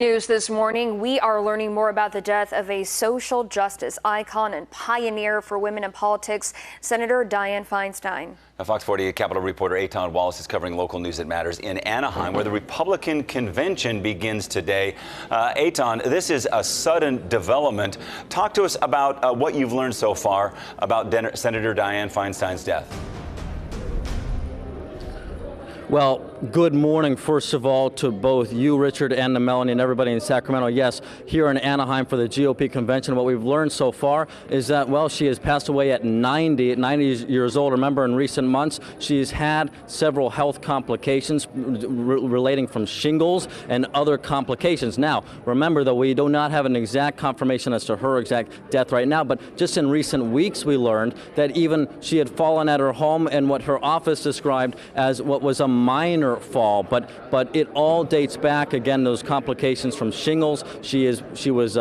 News this morning, we are learning more about the death of a social justice icon and pioneer for women in politics, Senator Dianne Feinstein. Now, Fox 48 Capitol reporter Eytan Wallace is covering local news that matters in Anaheim, where the Republican convention begins today. Eytan, this is a sudden development. Talk to us about what you've learned so far about Senator Dianne Feinstein's death. Well, good morning, first of all, to both you, Richard, and to Melanie and everybody in Sacramento. Yes, here in Anaheim for the GOP convention, what we've learned so far is that, well, she has passed away at 90 years old. Remember, in recent months, she's had several health complications relating from shingles and other complications. Now, remember, though, we do not have an exact confirmation as to her exact death right now, but just in recent weeks, we learned that even she had fallen at her home and what her office described as what was a minor fall, but it all dates back, again, those complications from shingles. She was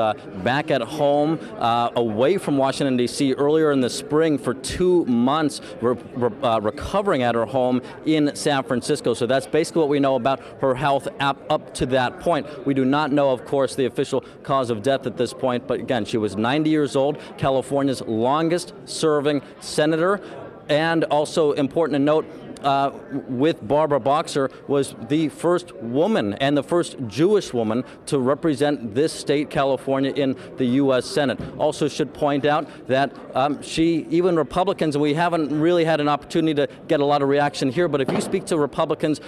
back at home, away from Washington, D.C. earlier in the spring for 2 months, recovering at her home in San Francisco. So that's basically what we know about her health up to that point. We do not know, of course, the official cause of death at this point, but again, she was 90 years old, California's longest serving senator, and also important to note, with Barbara Boxer, was the first woman and the first Jewish woman to represent this state, California, in the U.S. Senate. Also should point out that even Republicans, and we haven't really had an opportunity to get a lot of reaction here, but if you speak to Republicans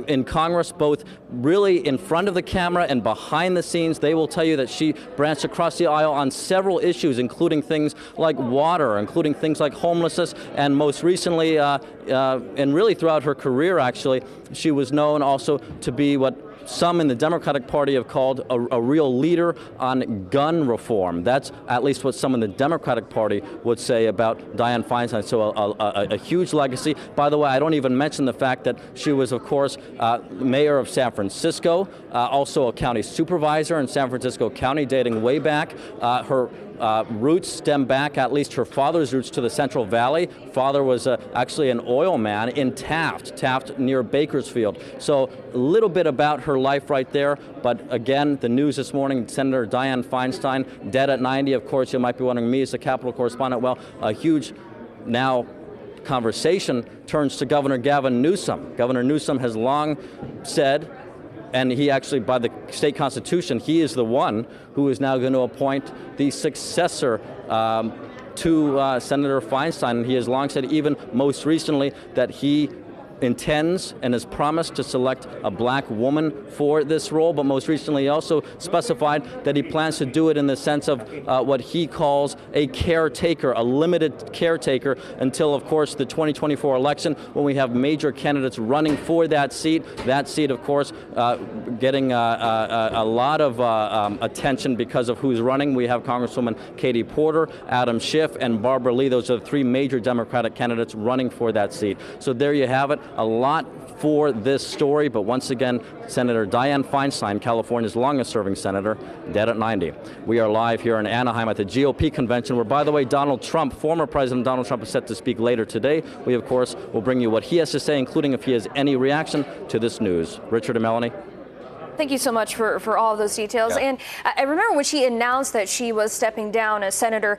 in Congress, both really in front of the camera and behind the scenes, they will tell you that she branched across the aisle on several issues, including things like water, including things like homelessness, and most recently, and really throughout her career, actually, she was known also to be what some in the Democratic Party have called a real leader on gun reform. That's at least what some in the Democratic Party would say about Dianne Feinstein. So a huge legacy. By the way, I don't even mention the fact that she was, of course, mayor of San Francisco, also a county supervisor in San Francisco County, dating way back. Her roots stem back, at least her father's roots, to the Central Valley. Father was actually an oil man in Taft near Bakersfield. So a little bit about her life right there. But again, the news this morning, Senator Dianne Feinstein, dead at 90. Of course, you might be wondering, me as a Capitol correspondent, well, a huge now conversation turns to Governor Gavin Newsom. Governor Newsom has long said, and he actually, by the state constitution, he is the one who is now going to appoint the successor to Senator Feinstein. He has long said, even most recently, that he intends and has promised to select a black woman for this role, but most recently he also specified that he plans to do it in the sense of what he calls a caretaker, a limited caretaker, until, of course, the 2024 election, when we have major candidates running for that seat. That seat, of course, getting a lot of attention because of who's running. We have Congresswoman Katie Porter, Adam Schiff, and Barbara Lee. Those are the three major Democratic candidates running for that seat. So there you have it. A lot for this story, but once again, Senator Dianne Feinstein, California's longest-serving senator, dead at 90. We are live here in Anaheim at the GOP convention, where, by the way, Donald Trump, former President Donald Trump, is set to speak later today. We, of course, will bring you what he has to say, including if he has any reaction to this news. Richard and Melanie. Thank you so much for all of those details. Yeah. And I remember when she announced that she was stepping down as senator,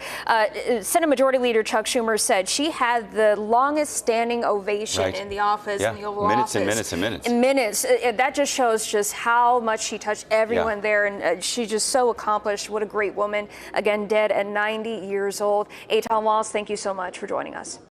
Senate Majority Leader Chuck Schumer said she had the longest standing ovation in the office, in the Oval Office. Minutes and minutes. In minutes. That just shows just how much she touched everyone there. And she's just so accomplished. What a great woman. Again, dead at 90 years old. Eytan Wallace, thank you so much for joining us.